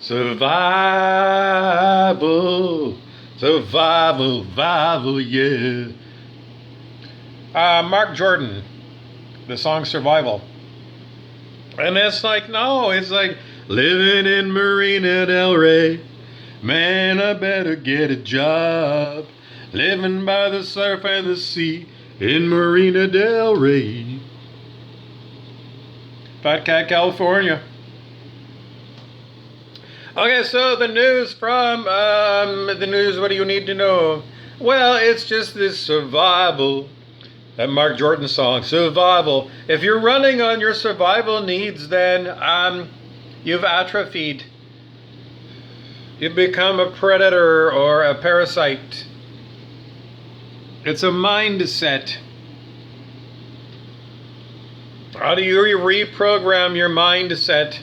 Survival, survival, yeah. Mark Jordan, the song Survival. And it's like, no, it's like living in Marina Del Rey. Man, I better get a job. Living by the surf and the sea in Marina Del Rey. Fat Cat, California. Okay, so the news from the news. What do you need to know? Well, it's just this survival. That Mark Jordan song, Survival. If you're running on your survival needs, then you've atrophied. You've become a predator or a parasite. It's a mindset. How do you reprogram your mindset?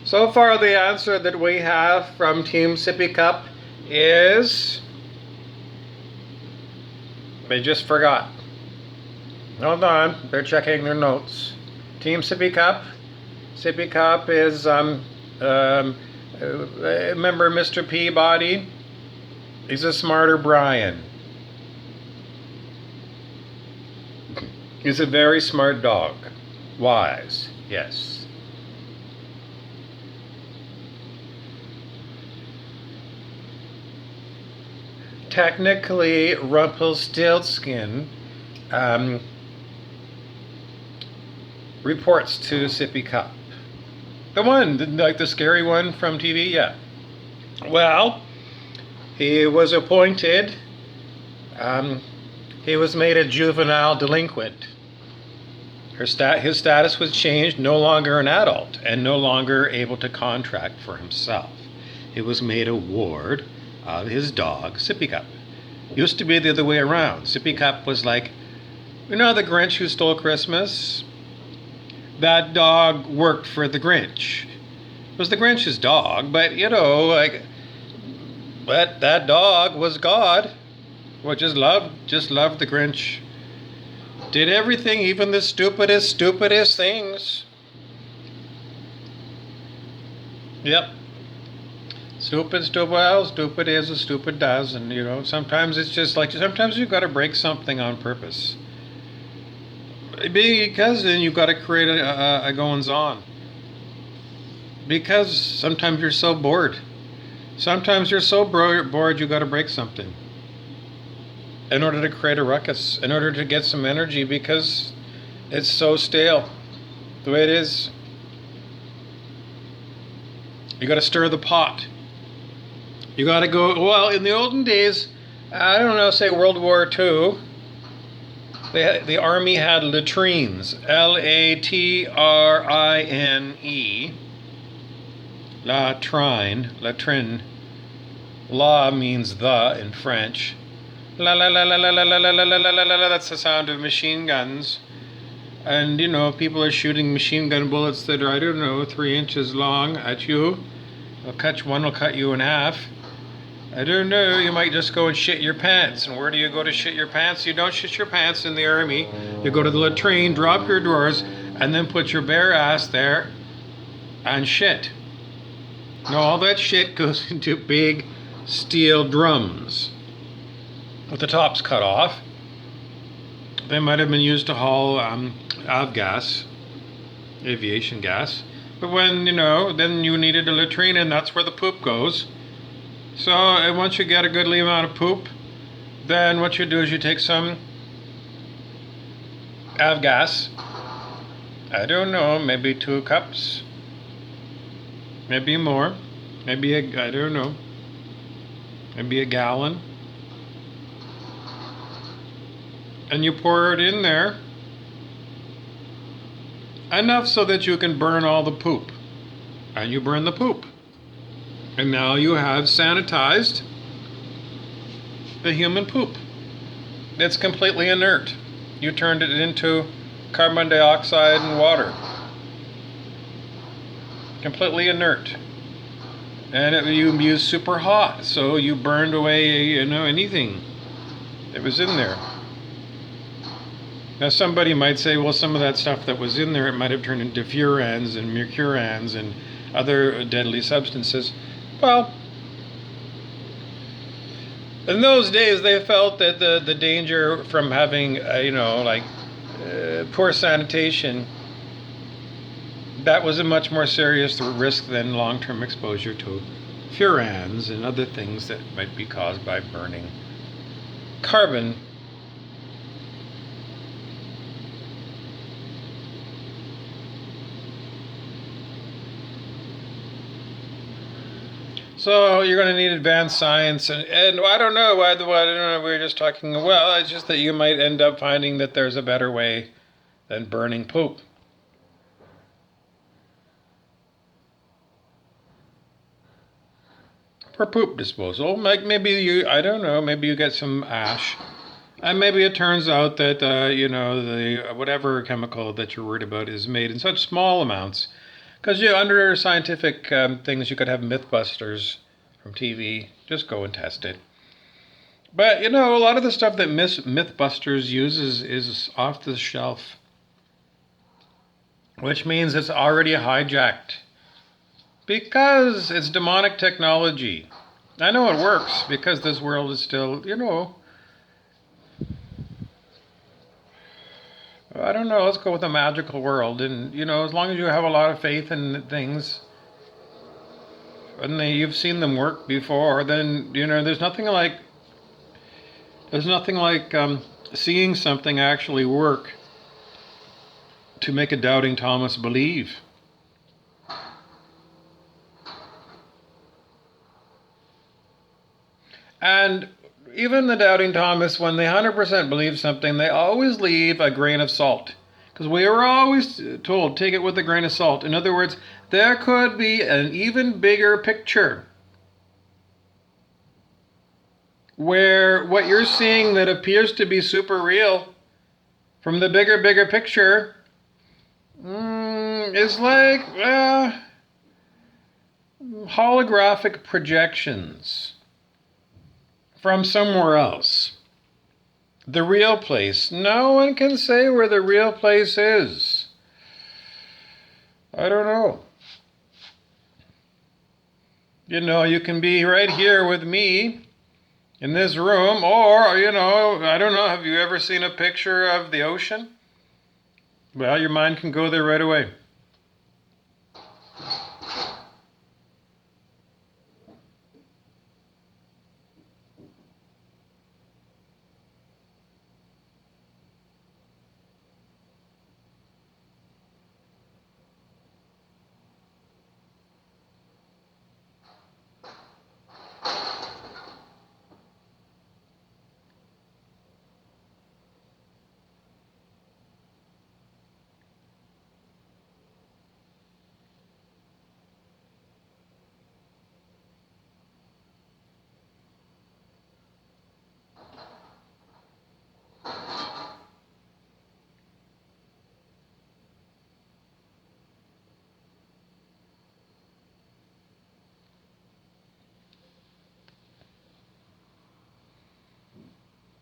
So far, the answer that we have from Team Sippy Cup is they just forgot. Hold on, they're checking their notes. Team Sippy Cup. Sippy Cup is remember Mr. Peabody? He's a smarter Brian. He's a very smart dog. Wise, yes. Technically, Rumpelstiltskin reports to Sippy Cup. The one, like the scary one from TV, yeah. Well, he was appointed, he was made a juvenile delinquent. His status was changed, no longer an adult, and no longer able to contract for himself. He was made a ward of his dog, Sippy Cup. Used to be the other way around. Sippy Cup was like, you know the Grinch who stole Christmas? That dog worked for the Grinch. It was the Grinch's dog, but but that dog was God. Well, just loved the Grinch. Did everything, even the stupidest things. Yep. Stupid is as stupid does, and sometimes it's just like sometimes you've got to break something on purpose. Because then you've got to create a goings on. Because sometimes you're so bored. Sometimes you're so bored you've got to break something. In order to create a ruckus, in order to get some energy, because it's so stale the way it is. You got to stir the pot. You got to go. Well, in the olden days, I don't know, say World War II, the army had latrines, latrine, latrine. La means the in French. La la la la la la la la la la la la la. That's the sound of machine guns, and people are shooting machine gun bullets that are 3 inches long at you. One will cut you in half. I don't know. You might just go and shit your pants. And where do you go to shit your pants? You don't shit your pants in the army. You go to the latrine, drop your drawers, and then put your bare ass there and shit. No, all that shit goes into big steel drums with the tops cut off. They might have been used to haul avgas, aviation gas. But when, then you needed a latrine, and that's where the poop goes. So once you get a goodly amount of poop, then what you do is you take some avgas. I don't know, maybe 2 cups. Maybe more. Maybe I don't know. Maybe a gallon. And you pour it in there. Enough so that you can burn all the poop. And you burn the poop. And now you have sanitized the human poop. It's completely inert. You turned it into carbon dioxide and water. Completely inert. And you used super hot, so you burned away, anything that was in there. Now, somebody might say, well, some of that stuff that was in there, it might have turned into furans and mercurans and other deadly substances. Well, in those days, they felt that the danger from having, poor sanitation, that was a much more serious risk than long-term exposure to furans and other things that might be caused by burning carbon. So you're going to need advanced science, and I don't know why. I don't know. We were just talking. Well, it's just that you might end up finding that there's a better way than burning poop. For poop disposal, like maybe I don't know, maybe you get some ash, and maybe it turns out that the whatever chemical that you're worried about is made in such small amounts. Because under scientific things, you could have MythBusters from TV. Just go and test it. But a lot of the stuff that MythBusters uses is off the shelf, which means it's already hijacked because it's demonic technology. I know it works because this world is still, I don't know, let's go with a magical world. And, as long as you have a lot of faith in things, and you've seen them work before, then, there's nothing like seeing something actually work to make a doubting Thomas believe. And even the doubting Thomas, when they 100% believe something, they always leave a grain of salt. Because we were always told, take it with a grain of salt. In other words, there could be an even bigger picture where what you're seeing that appears to be super real from the bigger picture is like holographic projections from somewhere else. The real place. No one can say where the real place is. I don't know. You can be right here with me in this room, or, I don't know, have you ever seen a picture of the ocean? Well, your mind can go there right away.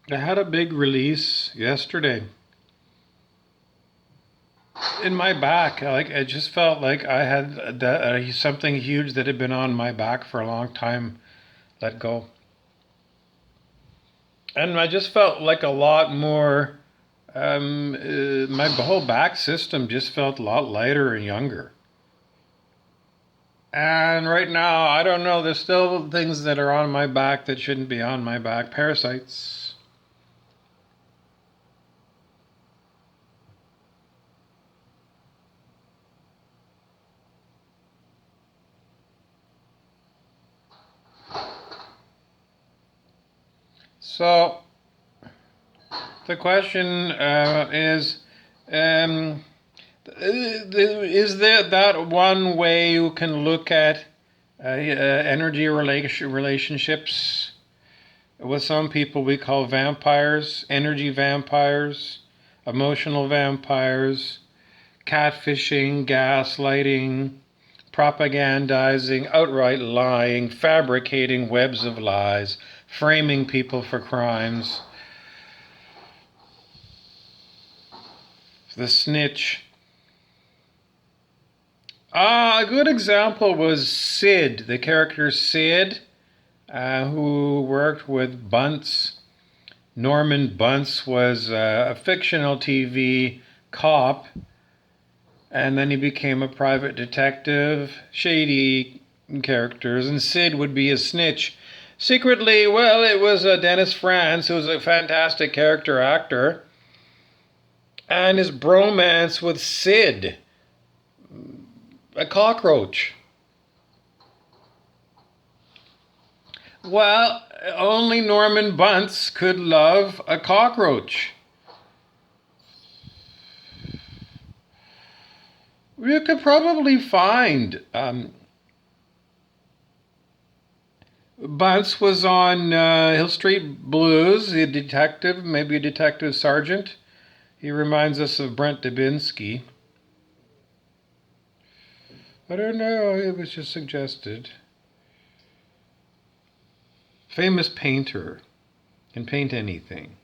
I had a big release yesterday in my back. Like, it just felt like I had something huge that had been on my back for a long time let go. And I just felt like a lot more, my whole back system just felt a lot lighter and younger. And right now, I don't know, there's still things that are on my back that shouldn't be on my back. Parasites. So the question is there that one way you can look at energy relationships? With some people we call vampires, energy vampires, emotional vampires, catfishing, gaslighting, propagandizing, outright lying, fabricating webs of lies, framing people for crimes. The snitch. A good example was Sid, the character Sid, who worked with Bunce. Norman Bunce was a fictional TV cop, and then he became a private detective. Shady characters, and Sid would be a snitch. Secretly, well, it was Dennis Franz, who was a fantastic character actor, and his bromance with Sid, a cockroach. Well, only Norman Bunce could love a cockroach. You could probably find. Bunce was on Hill Street Blues, a detective, maybe a detective sergeant. He reminds us of Brent Dubinsky. I don't know, it was just suggested. Famous painter. Can paint anything.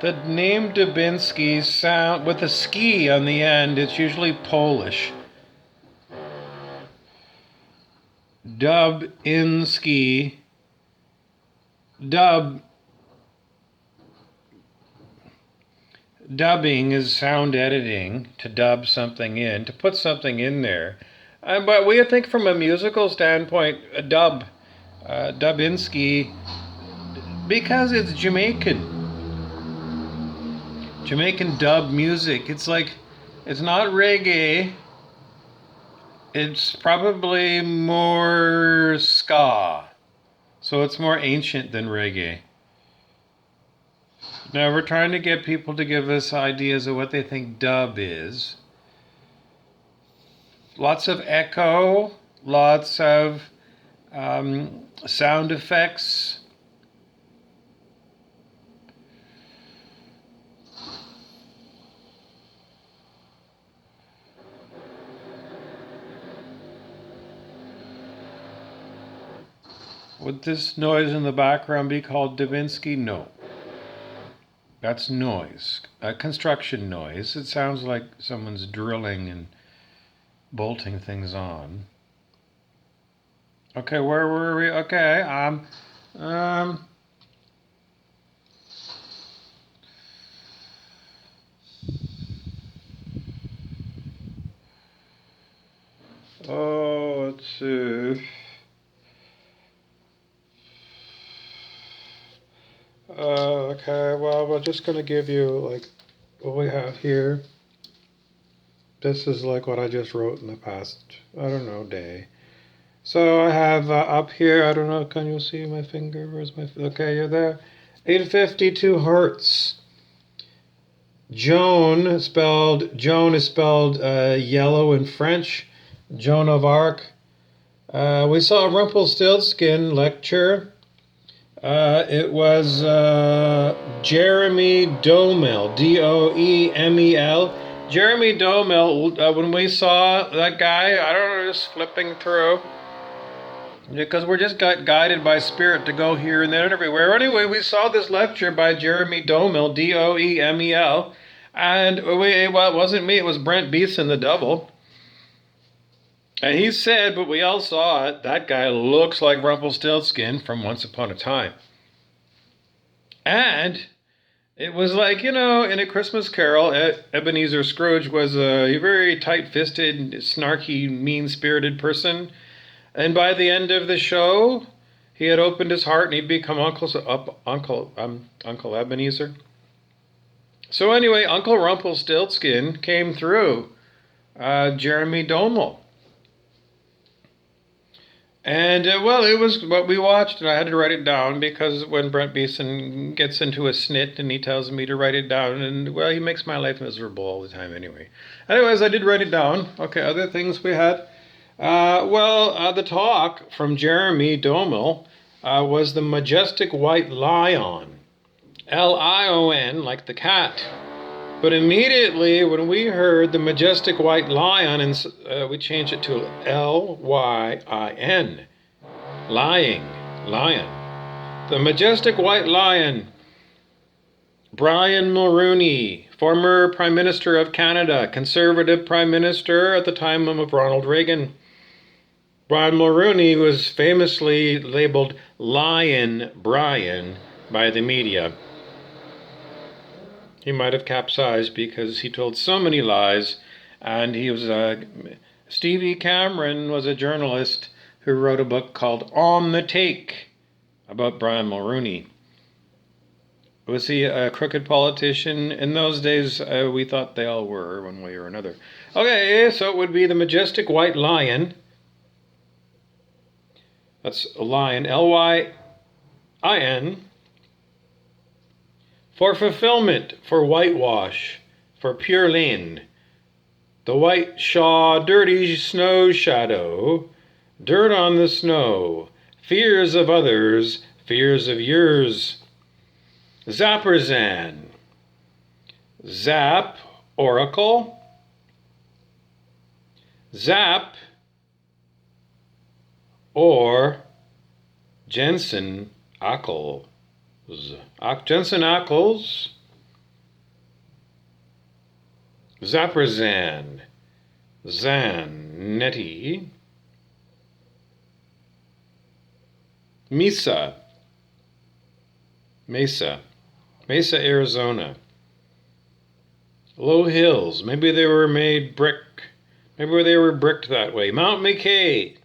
The name Dubinsky sound with a ski on the end, it's usually Polish. Dubinski. Dubbing is sound editing, to dub something in, to put something in there. But we think from a musical standpoint, Dubinsky, because it's Jamaican dub music. It's like, it's not reggae. It's probably more ska. So it's more ancient than reggae. Now we're trying to get people to give us ideas of what they think dub is. Lots of echo, lots of sound effects. Would this noise in the background be called Dubinsky? No. That's noise. Construction noise. It sounds like someone's drilling and bolting things on. Okay, where were we? Okay, let's see. Okay, well, we're just going to give you, like, what we have here. This is like what I just wrote in the past, I don't know, day. So I have up here, I don't know, can you see my finger? Where's my, okay, you're there. 852 hertz. Joan is spelled yellow in French. Joan of Arc. We saw a Rumpelstiltskin lecture. It was Jeremy Domel, Doemel. Jeremy Domel, when we saw that guy, I don't know, just flipping through, because we're just guided by spirit to go here and there and everywhere. Anyway, we saw this lecture by Jeremy Domel, Doemel, and well, it wasn't me, it was Brent Beeson, the double. And he said, but we all saw it, that guy looks like Rumpelstiltskin from Once Upon a Time. And it was like, in A Christmas Carol, Ebenezer Scrooge was a very tight-fisted, snarky, mean-spirited person. And by the end of the show, he had opened his heart and he'd become Uncle Ebenezer. So anyway, Uncle Rumpelstiltskin came through, Jeremy Domel. And, well, it was what we watched, and I had to write it down, because when Brent Beeson gets into a snit and he tells me to write it down, and, well, he makes my life miserable all the time anyway. Anyways, I did write it down. Okay, other things we had. The talk from Jeremy Domel was the majestic white lion. Lion, like the cat. But immediately when we heard the majestic white lion, and we changed it to Lyin, lying, lion. The majestic white lion, Brian Mulroney, former Prime Minister of Canada, Conservative Prime Minister at the time of Ronald Reagan. Brian Mulroney was famously labeled Lion Brian by the media. He might have capsized because he told so many lies, and he was Stevie Cameron was a journalist who wrote a book called On the Take about Brian Mulroney. Was he a crooked politician? In those days, we thought they all were, one way or another. Okay, so it would be the majestic white lion. That's a lion, Lyin. For fulfillment, for whitewash, for pure lane. The white shaw, dirty snow shadow, dirt on the snow, fears of others, fears of yours. Zapperzan. Zap, oracle. Zap, or Jensen Ackles. Jensen Ackles. Zapperzan. Zanetti. Mesa, Arizona. Low hills. Maybe they were made brick. Maybe they were bricked that way. Mount McKay.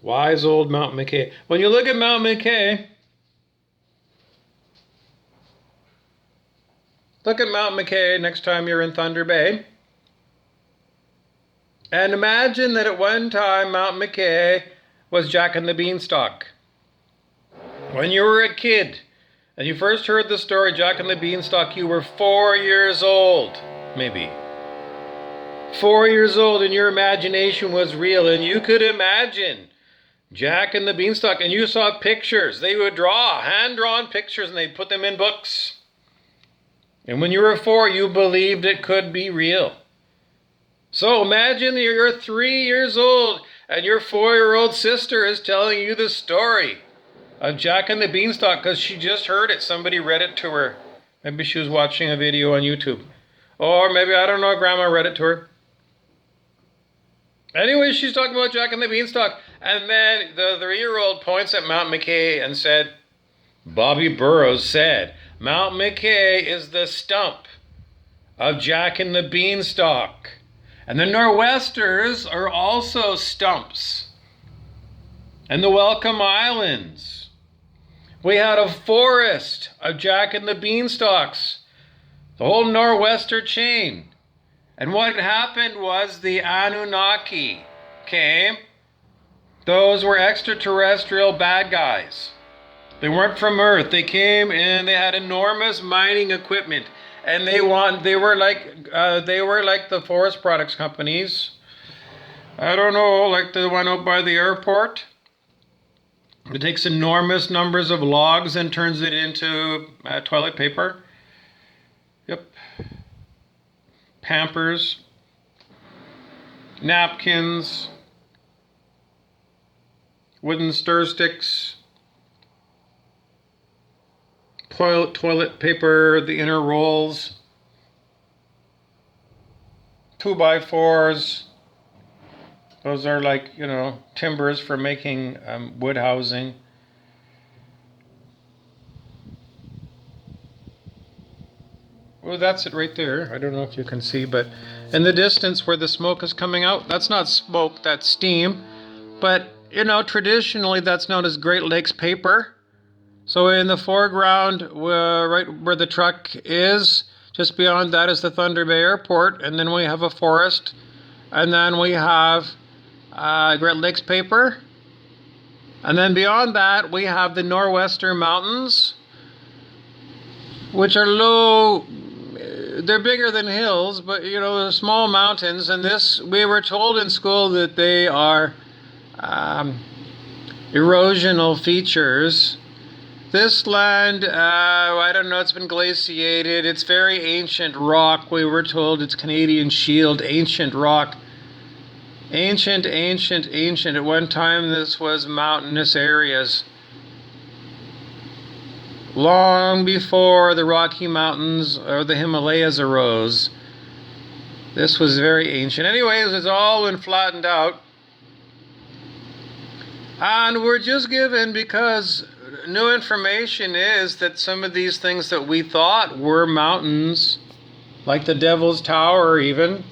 Wise old Mount McKay. When you look at Mount McKay, look at Mount McKay next time you're in Thunder Bay. And imagine that at one time Mount McKay was Jack and the Beanstalk. When you were a kid and you first heard the story Jack and the Beanstalk, you were 4 years old, maybe. 4 years old, and your imagination was real, and you could imagine Jack and the Beanstalk, and you saw pictures. They would draw hand-drawn pictures, and they'd put them in books. And when you were 4, you believed it could be real. So imagine you're 3 years old, and your 4-year-old sister is telling you the story of Jack and the Beanstalk because she just heard it. Somebody read it to her. Maybe she was watching a video on YouTube. Or maybe, I don't know, Grandma read it to her. Anyway, she's talking about Jack and the Beanstalk. And then the 3-year-old points at Mount McKay and said, Bobby Burrows said, Mount McKay is the stump of Jack and the Beanstalk. And the Nor'westers are also stumps. And the Welcome Islands. We had a forest of Jack and the Beanstalks. The whole Nor'wester chain. And what happened was the Anunnaki came. Those were extraterrestrial bad guys. They weren't from Earth. They came and they had enormous mining equipment. And they were like the forest products companies. I don't know, like the one out by the airport. It takes enormous numbers of logs and turns it into toilet paper. Yep. Pampers. Napkins. Wooden stir sticks. Toilet paper, the inner rolls. 2x4s. Those are like, timbers for making wood housing. Well, that's it right there. I don't know if you can see, but in the distance where the smoke is coming out, that's not smoke, that's steam. But, traditionally that's known as Great Lakes paper. So in the foreground, right where the truck is, just beyond that is the Thunder Bay Airport, and then we have a forest, and then we have Great Lakes paper, and then beyond that we have the Nor'wester Mountains, which are low. They're bigger than hills, but they're small mountains, and we were told in school that they are erosional features This land, I don't know, it's been glaciated. It's very ancient rock. We were told it's Canadian Shield, ancient rock. Ancient, ancient, ancient. At one time, this was mountainous areas. Long before the Rocky Mountains or the Himalayas arose. This was very ancient. Anyways, it's all been flattened out. And we're just given because new information is that some of these things that we thought were mountains, like the Devil's Tower even,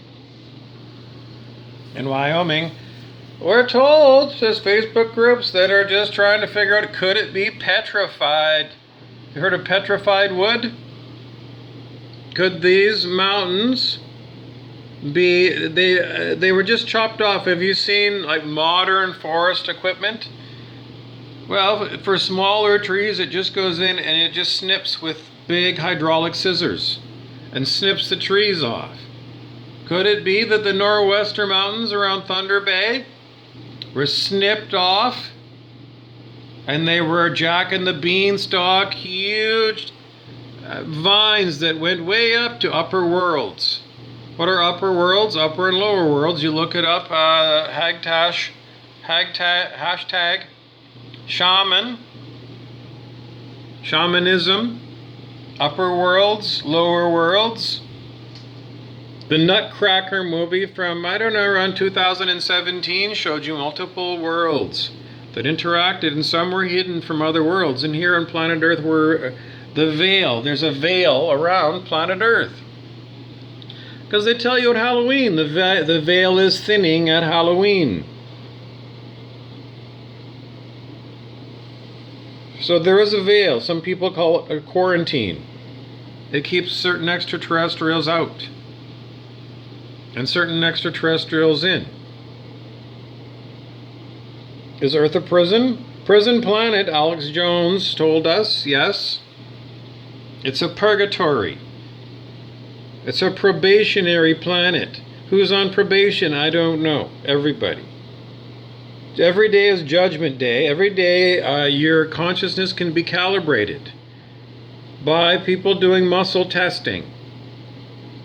in Wyoming, we're told there's Facebook groups that are just trying to figure out, could it be petrified? You heard of petrified wood? Could these mountains be, they were just chopped off. Have you seen like modern forest equipment? Well, for smaller trees, it just goes in and it just snips with big hydraulic scissors and snips the trees off. Could it be that the Nor'Western Mountains around Thunder Bay were snipped off and they were Jack and the Beanstalk, huge vines that went way up to upper worlds? What are upper worlds? Upper and lower worlds. You look it up, hashtag shamanism, upper worlds, lower worlds. The Nutcracker movie from, I don't know, around 2017 showed you multiple worlds that interacted, and some were hidden from other worlds. And here on planet Earth, we're the veil. There's a veil around planet Earth. Because they tell you at Halloween, the veil is thinning at Halloween. So there is a veil. Some people call it a quarantine. It keeps certain extraterrestrials out and certain extraterrestrials in. Is Earth a prison? Prison planet, Alex Jones told us, yes. It's a purgatory. It's a probationary planet. Who's on probation? I don't know. Everybody. Every day is Judgment Day. Every day your consciousness can be calibrated by people doing muscle testing.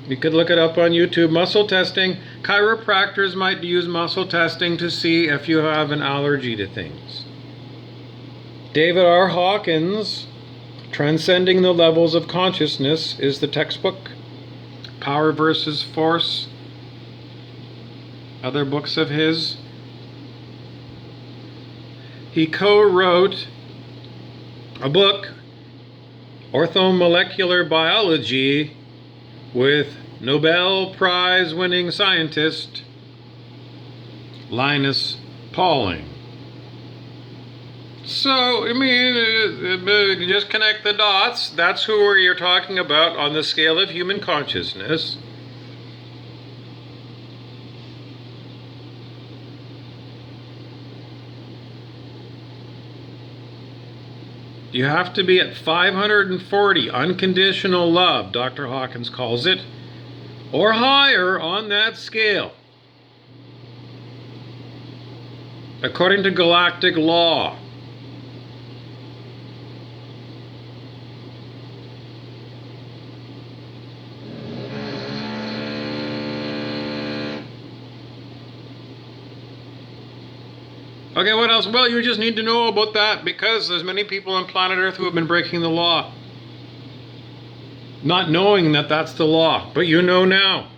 You could look it up on YouTube. Muscle testing. Chiropractors might use muscle testing to see if you have an allergy to things. David R. Hawkins, Transcending the Levels of Consciousness, is the textbook. Power versus Force. Other books of his. He co-wrote a book, Orthomolecular Biology, with Nobel Prize winning scientist Linus Pauling. So, I mean, just connect the dots. That's who you're talking about on the scale of human consciousness. You have to be at 540, unconditional love, Dr. Hawkins calls it, or higher on that scale, according to galactic law. Okay, what else? Well, you just need to know about that because there's many people on planet Earth who have been breaking the law. Not knowing that that's the law, but you know now.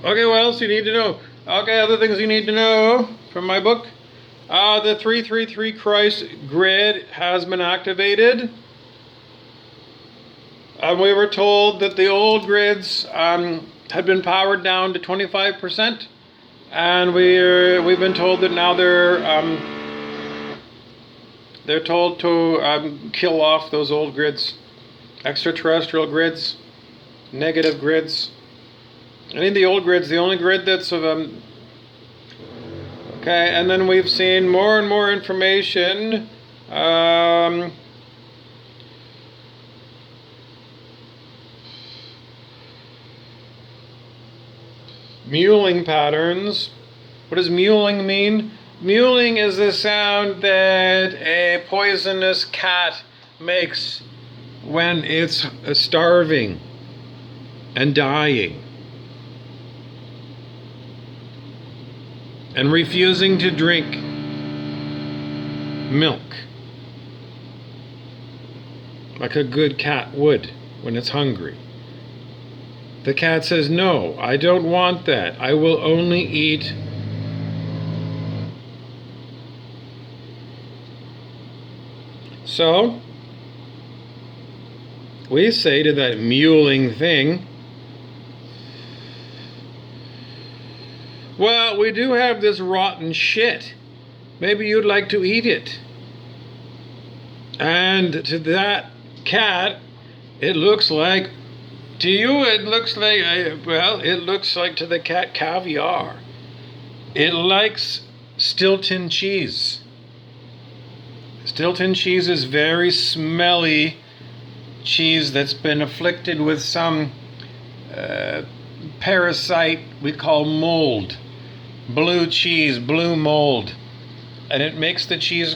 Okay, what else do you need to know? Okay, other things you need to know from my book. The 333 Christ grid has been activated. We were told that the old grids had been powered down to 25%, and we've been told that now they're told to kill off those old grids, extraterrestrial grids, negative grids. I mean, the old grid's the only grid that's okay. And then we've seen more and more information. Mewling patterns. What does mewling mean? Mewling is the sound that a poisonous cat makes when it's starving and dying and refusing to drink milk like a good cat would when it's hungry. The cat says, "No, I don't want that. I will only eat So, we say to that mewling thing, well, we do have this rotten shit. Maybe you'd like to eat it. And to that cat, it looks like, to you, it looks like, it looks like to the cat caviar. It likes Stilton cheese. Stilton cheese is very smelly cheese that's been afflicted with some parasite we call mold. Blue cheese, blue mold. And it makes the cheese,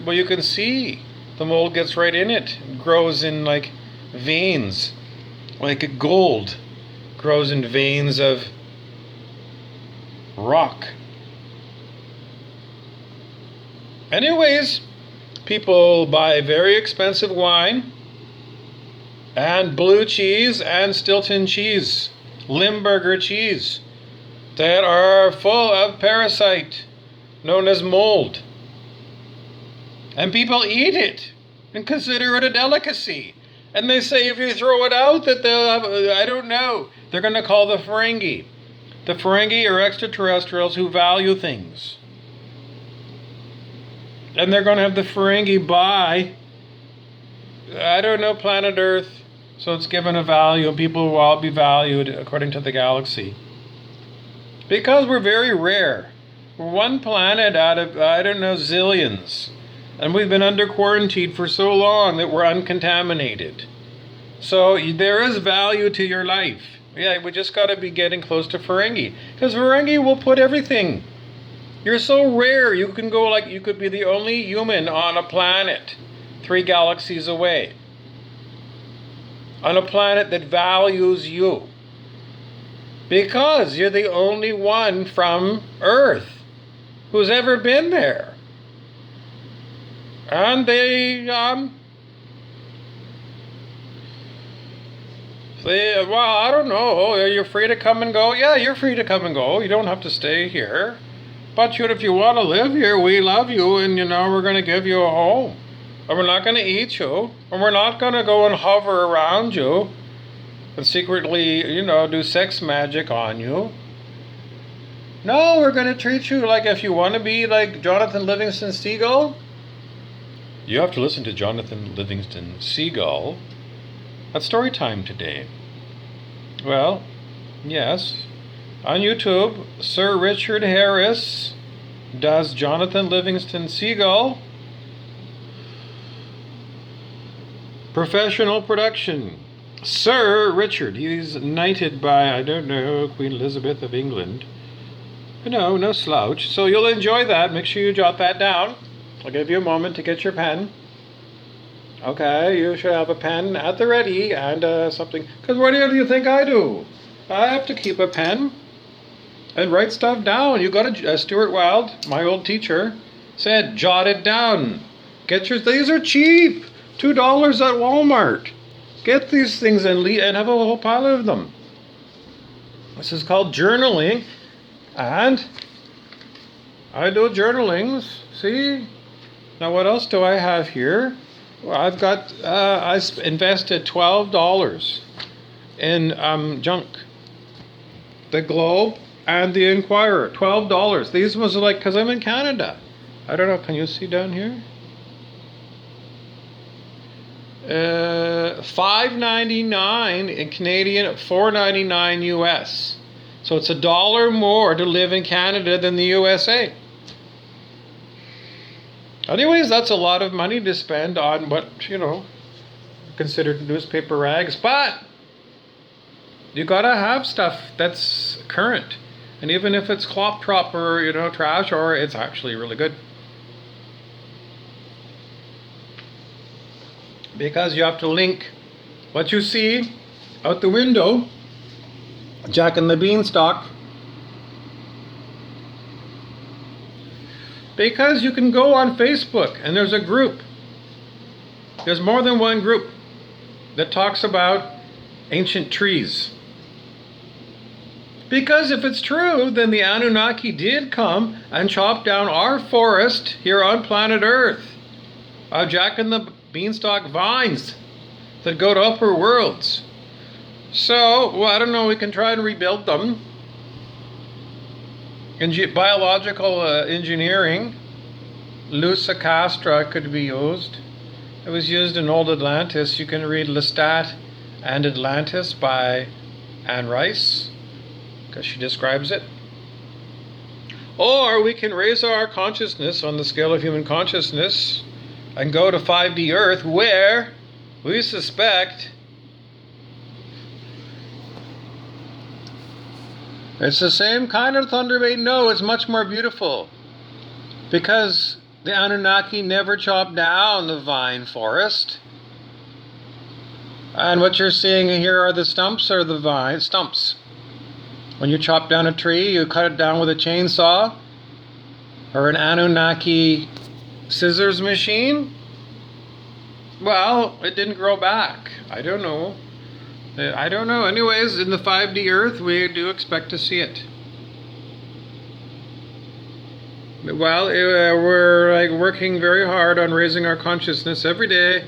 well, you can see the mold gets right in it. It grows in like veins, like gold grows in veins of rock. Anyways, people buy very expensive wine and blue cheese and Stilton cheese, Limburger cheese, that are full of parasite known as mold. And people eat it and consider it a delicacy. And they say if you throw it out that they'll have, I don't know, they're going to call the Ferengi. The Ferengi are extraterrestrials who value things. And they're going to have the Ferengi buy, I don't know, planet Earth. So it's given a value, and people will all be valued according to the galaxy. Because we're very rare. We're one planet out of, I don't know, zillions. And we've been under quarantine for so long that we're uncontaminated. So there is value to your life. Yeah, we just got to be getting close to Ferengi. Because Ferengi will put everything. You're so rare, you can go like, you could be the only human on a planet 3 galaxies away. On a planet that values you. Because you're the only one from Earth who's ever been there. And they, well, I don't know, are you free to come and go? Yeah, you're free to come and go. You don't have to stay here. But if you want to live here, we love you, and we're going to give you a home. And we're not going to eat you, and we're not going to go and hover around you and secretly, do sex magic on you. No, we're going to treat you like if you want to be like Jonathan Livingston Seagull. You have to listen to Jonathan Livingston Seagull at story time today. Well, yes. On YouTube, Sir Richard Harris does Jonathan Livingston Seagull. Professional production. Sir Richard, he's knighted by, I don't know, Queen Elizabeth of England. No slouch. So you'll enjoy that. Make sure you jot that down. I'll give you a moment to get your pen. Okay, you should have a pen at the ready and something. Because what do you think I do? I have to keep a pen and write stuff down. You got to, Stuart Wilde, my old teacher, said, jot it down. These are cheap. $2 at Walmart. Get these things and have a whole pile of them. This is called journaling. And I do journalings. See? Now what else do I have here? Well, I've got, I invested $12 in junk. The Globe and the Inquirer, $12. These was like, because I'm in Canada. I don't know, can you see down here? $5.99 in Canadian, $4.99 US. So it's $1 more to live in Canada than the USA. Anyways, that's a lot of money to spend on what, considered newspaper rags. But You gotta have stuff that's current. And even if it's clop trop or, trash, or it's actually really good. Because you have to link what you see out the window, Jack and the Beanstalk. Because you can go on Facebook and there's a group. There's more than one group that talks about ancient trees. Because if it's true, then the Anunnaki did come and chop down our forest here on planet Earth. Jack and the Beanstalk vines that go to upper worlds. So, I don't know, we can try and rebuild them. Biological engineering, Lusa castra could be used. It was used in Old Atlantis. You can read Lestat and Atlantis by Anne Rice, because she describes it. Or we can raise our consciousness on the scale of human consciousness and go to 5D Earth, where we suspect it's the same kind of thunderbait. No, it's much more beautiful. Because the Anunnaki never chopped down the vine forest. And what you're seeing here are the stumps or the vine stumps. When you chop down a tree, you cut it down with a chainsaw or an Anunnaki scissors machine. Well, it didn't grow back. I don't know. Anyways, in the 5D Earth, we do expect to see it. Well, we're working very hard on raising our consciousness every day.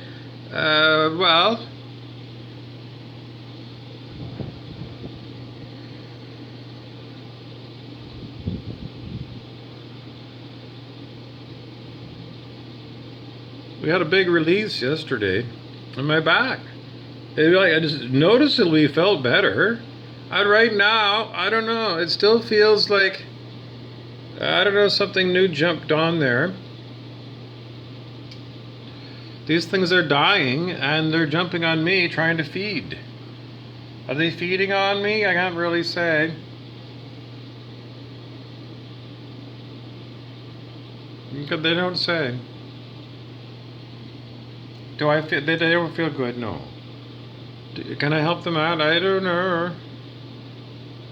We had a big release yesterday on my back. I just noticeably felt better. Right now, I don't know. It still feels like, something new jumped on there. These things are dying and they're jumping on me trying to feed. Are they feeding on me? I can't really say. Because they don't say. Do I feel? They don't feel good? No. Can I help them out? I don't know.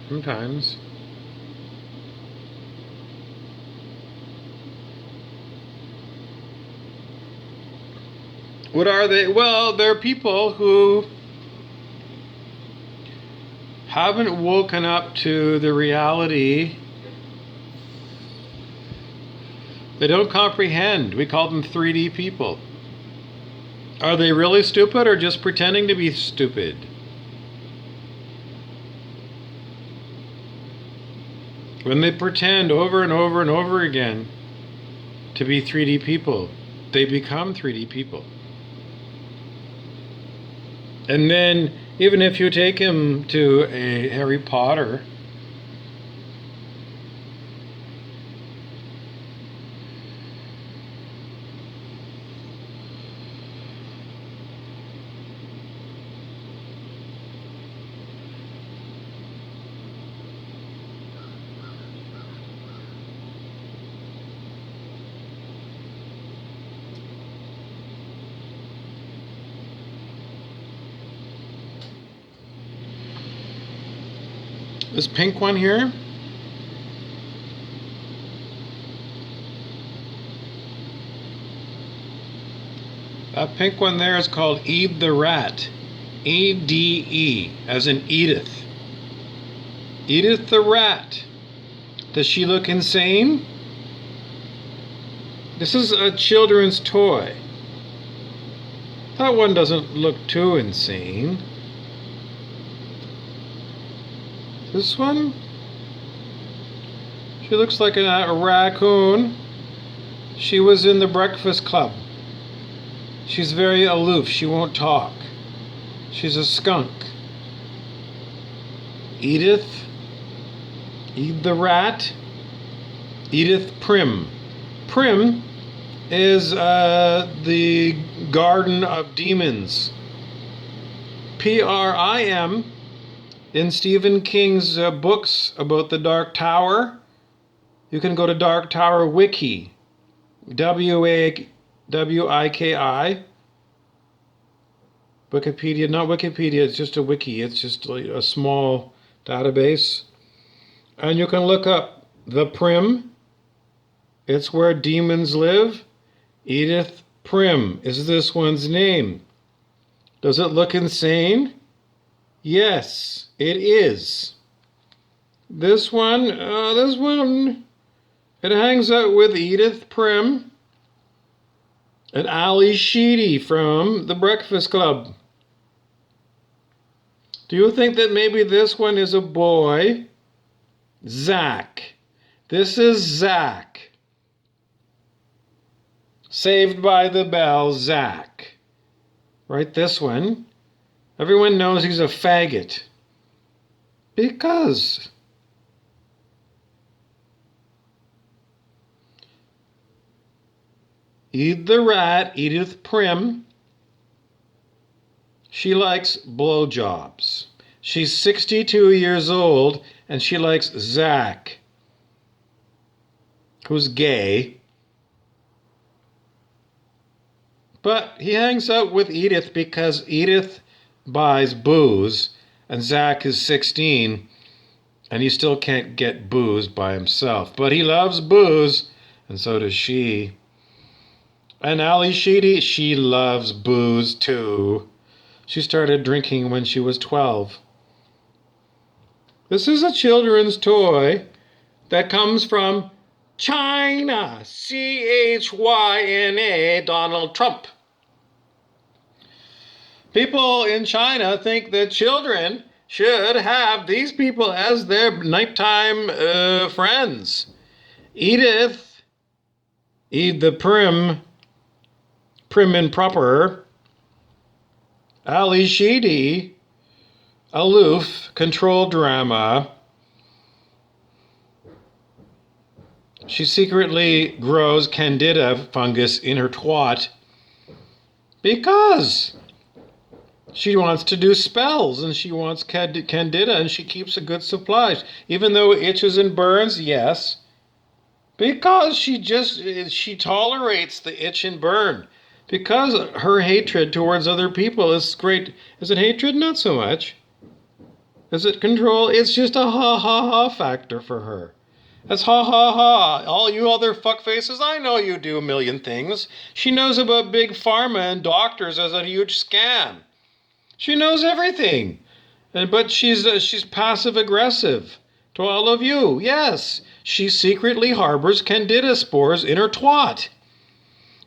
Sometimes. What are they? Well, they're people who haven't woken up to the reality. They don't comprehend. We call them 3D people. Are they really stupid or just pretending to be stupid? When they pretend over and over and over again to be 3D people, they become 3D people. And then, even if you take him to a Harry Potter, this pink one here, that pink one there is called Ede the Rat. E-D-E, as in Edith. Edith the Rat. Does she look insane? This is a children's toy. That one doesn't look too insane. This one? She looks like a raccoon. She was in the Breakfast Club. She's very aloof. She won't talk. She's a skunk. Edith. Ede the Rat. Edith Prim. Prim is the Garden of Demons. P-R-I-M In Stephen King's books about the Dark Tower, you can go to Dark Tower Wiki, Wiki, Wikipedia, not Wikipedia, it's just a wiki. It's just a small database. And you can look up the Prim. It's where demons live. Edith Prim is this one's name. Does it look insane? Yes, it is. This one, it hangs out with Edith Prim and Ali Sheedy from The Breakfast Club. Do you think that maybe this one is a boy? Zach. This is Zach. Saved by the Bell, Zach. Right, this one. Everyone knows he's a faggot. Because Ed the Rat, Edith Prim, she likes blowjobs. She's 62 years old, and she likes Zach, who's gay. But he hangs out with Edith because Edith buys booze, and Zach is 16, and he still can't get booze by himself. But he loves booze, and so does she. And Ali Sheedy, she loves booze too. She started drinking when she was 12. This is a children's toy that comes from China. Chyna, Donald Trump. People in China think that children should have these people as their nighttime friends. Edith, the Prim and Proper, Ali Sheedy, aloof, controlled drama. She secretly grows candida fungus in her twat because she wants to do spells and she wants candida and she keeps a good supply. Even though it itches and burns, yes. Because she tolerates the itch and burn. Because her hatred towards other people is great. Is it hatred? Not so much. Is it control? It's just a ha-ha-ha factor for her. That's ha-ha-ha. All you other fuckfaces, I know you do a million things. She knows about big pharma and doctors as a huge scam. She knows everything. But she's passive-aggressive to all of you. Yes, she secretly harbors candida spores in her twat.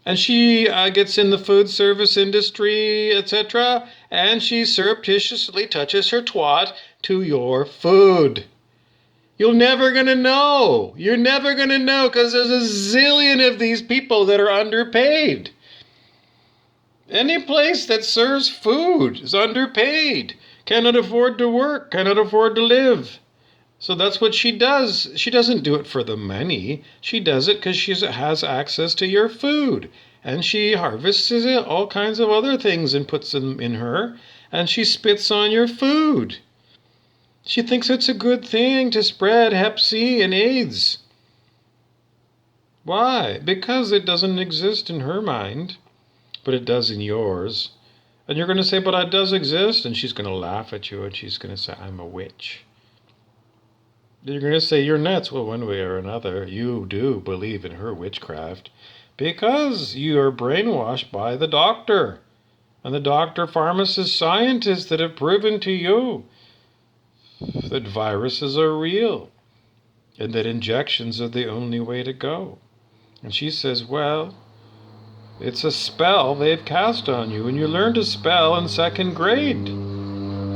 And she gets in the food service industry, etc., and she surreptitiously touches her twat to your food. You're never going to know. You're never going to know because there's a zillion of these people that are underpaid. Any place that serves food is underpaid, cannot afford to work, cannot afford to live. So that's what she does. She doesn't do it for the money. She does it because she has access to your food. And she harvests all kinds of other things and puts them in her. And she spits on your food. She thinks it's a good thing to spread Hep C and AIDS. Why? Because it doesn't exist in her mind, but it does in yours. And you're going to say, but it does exist. And she's going to laugh at you and she's going to say, I'm a witch. You're going to say you're nuts. Well, one way or another, you do believe in her witchcraft because you are brainwashed by the doctor and the doctor, pharmacist, scientists that have proven to you that viruses are real and that injections are the only way to go. And she says, well, it's a spell they've cast on you, and you learned to spell in second grade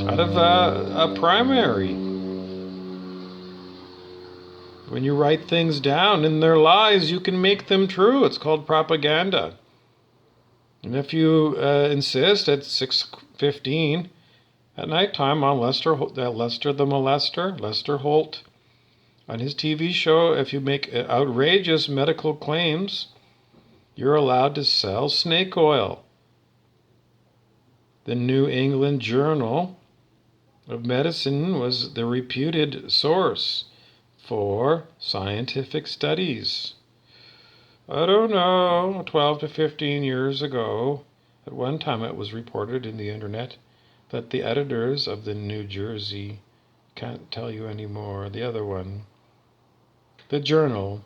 out of a primary. When you write things down in their lies, you can make them true. It's called propaganda. And if you insist at 6:15 at nighttime on Lester the Molester, Lester Holt, on his TV show, if you make outrageous medical claims, you're allowed to sell snake oil. The New England Journal of medicine was the reputed source for scientific studies. I don't know, 12 to 15 years ago, at one time it was reported in the internet that the editors of the New Jersey, can't tell you anymore, the other one, the journal,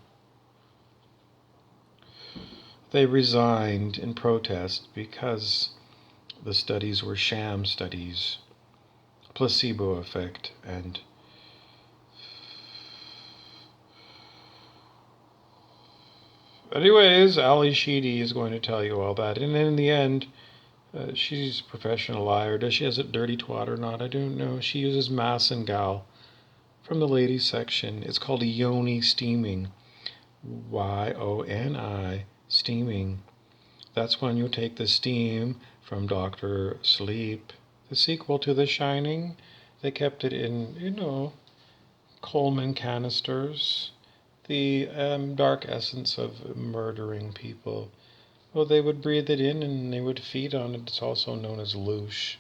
they resigned in protest because the studies were sham studies, placebo effect, and anyways, Ali Sheedy is going to tell you all that. And then in the end, she's a professional liar. Does she has a dirty twat or not? I don't know. She uses Massengal from the ladies section. It's called yoni steaming. YONI, steaming. That's when you take the steam from Dr. Sleep, the sequel to The Shining. They kept it in, Coleman canisters. The dark essence of murdering people. Well, they would breathe it in and they would feed on it. It's also known as loosh.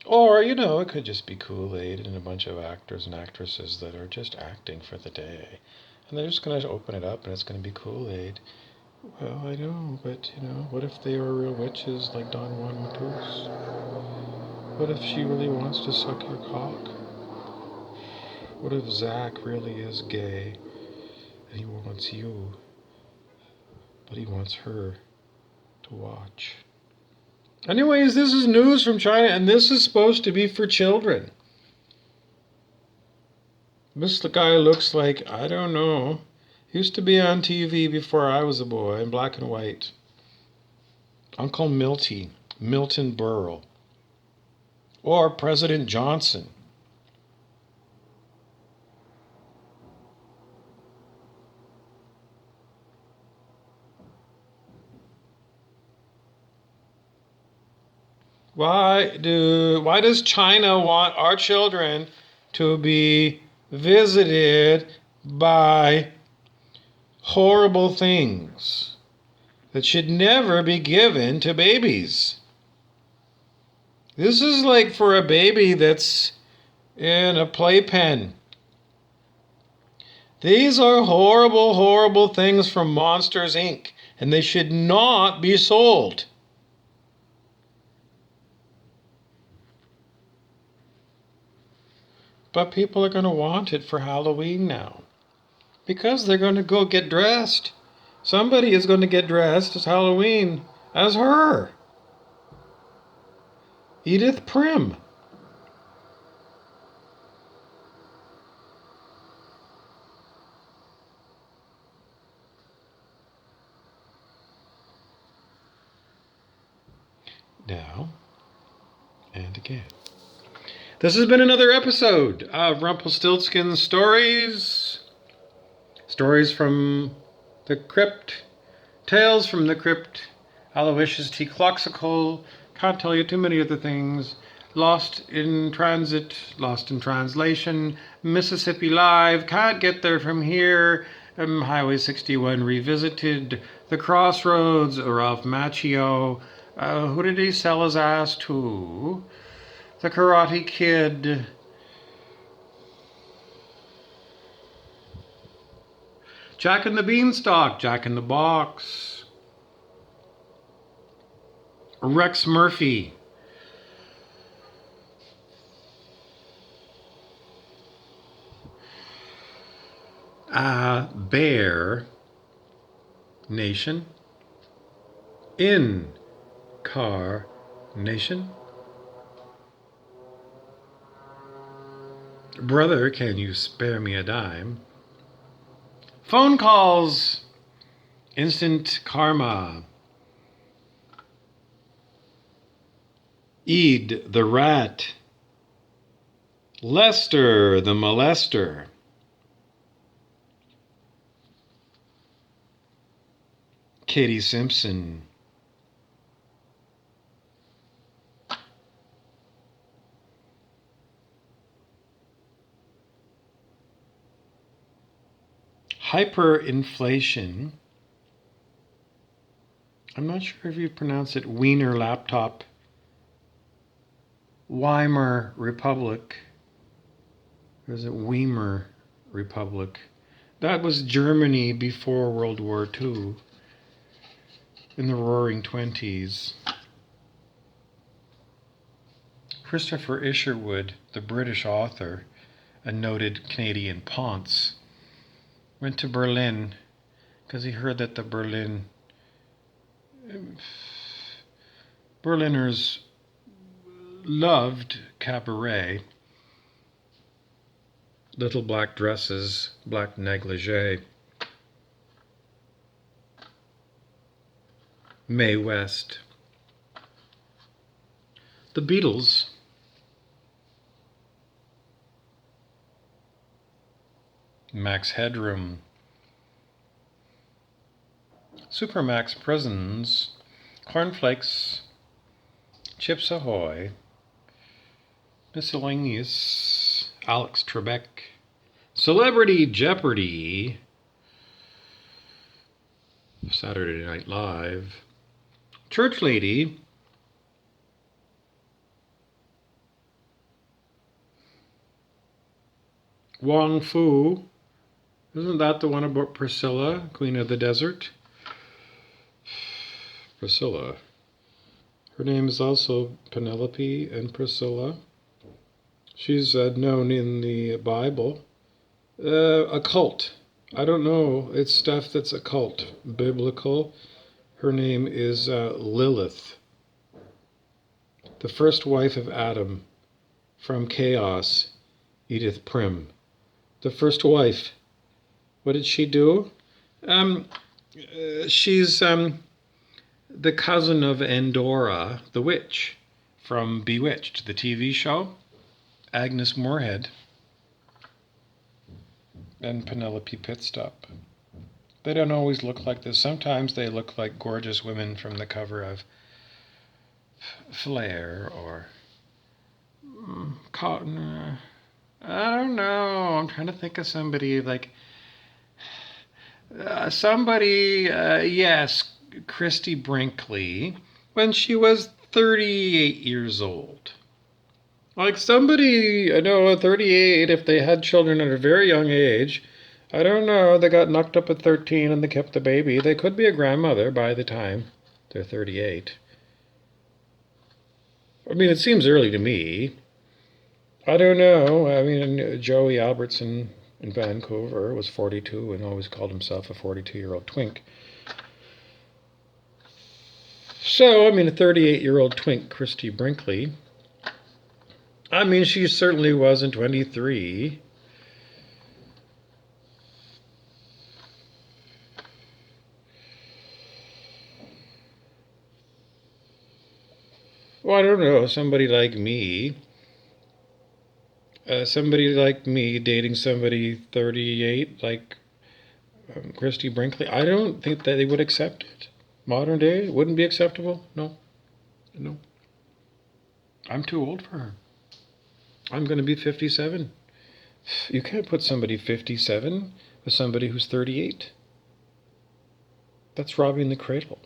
Or, it could just be Kool-Aid and a bunch of actors and actresses that are just acting for the day. And they're just going to open it up and it's going to be Kool-Aid. Well, I know, but, what if they are real witches like Don Juan Matus? What if she really wants to suck your cock? What if Zach really is gay and he wants you, but he wants her to watch? Anyways, this is news from China, and this is supposed to be for children. This guy looks like, I don't know, used to be on TV before I was a boy, in black and white. Uncle Milty, Milton Berle, or President Johnson. Why does China want our children to be visited by horrible things that should never be given to babies? This is like for a baby that's in a playpen. These are horrible, horrible things from Monsters, Inc., and they should not be sold. But people are going to want it for Halloween now. Because they're going to go get dressed. Somebody is going to get dressed as Halloween as her. Edith Prim. Now and again. This has been another episode of Rumpelstiltskin Stories. Stories from the Crypt. Tales from the Crypt. Aloysius T. Cloxical. Can't tell you too many other things. Lost in Transit. Lost in Translation. Mississippi Live. Can't get there from here. Highway 61 Revisited. The Crossroads. Ralph Macchio. Who did he sell his ass to? The Karate Kid. Jack and the Beanstalk. Jack in the Box. Rex Murphy. Bear Nation. Incarnation. Brother, can you spare me a dime? Phone calls. Instant karma. Eid the rat. Lester the molester. Katie Simpson. Hyperinflation. I'm not sure if you pronounce it Wiener laptop. Weimar Republic. Or is it Weimar Republic? That was Germany before World War II, in the Roaring Twenties. Christopher Isherwood, the British author, a noted Canadian ponce, went to Berlin because he heard that the Berliners loved cabaret, little black dresses, black negligee. Mae West. The Beatles. Max Headroom. Supermax Prisons. Cornflakes. Chips Ahoy. Miscellaneous. Alex Trebek. Celebrity Jeopardy. Saturday Night Live. Church Lady. Wong Fu. Isn't that the one about Priscilla, Queen of the Desert? Priscilla. Her name is also Penelope and Priscilla. She's known in the Bible. Occult. I don't know. It's stuff that's occult, biblical. Her name is Lilith, the first wife of Adam, from Chaos, Edith Prim. The first wife. What did she do? She's the cousin of Endora, the witch, from Bewitched, the TV show. Agnes Moorehead and Penelope Pitstop. They don't always look like this. Sometimes they look like gorgeous women from the cover of Flair or Cotton. I don't know. I'm trying to think of somebody like yes, Christy Brinkley, when she was 38 years old. Like somebody, I know, at 38, if they had children at a very young age, I don't know, they got knocked up at 13 and they kept the baby. They could be a grandmother by the time they're 38. I mean, it seems early to me. I don't know. I mean, Joey Albertson in Vancouver was 42 and always called himself a 42-year-old twink. So, I mean, a 38-year-old twink, Christy Brinkley. I mean, she certainly wasn't 23. Well, I don't know, somebody like me dating somebody 38, like Christy Brinkley, I don't think that they would accept it. Modern day, it wouldn't be acceptable. No. I'm too old for her. I'm going to be 57. You can't put somebody 57 with somebody who's 38. That's robbing the cradle.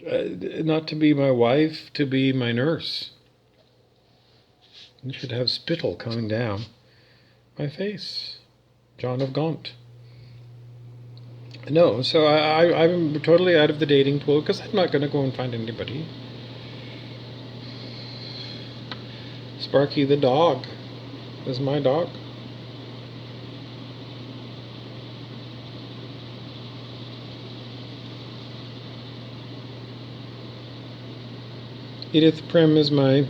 Not to be my wife, to be my nurse. You should have spittle coming down my face. John of Gaunt. No, so I'm totally out of the dating pool because I'm not going to go and find anybody. Sparky the dog is my dog. Edith Prim is mine.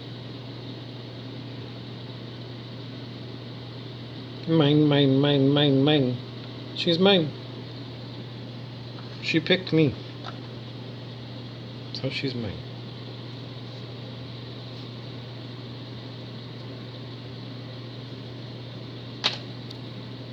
Mine. She's mine. She picked me. So she's mine.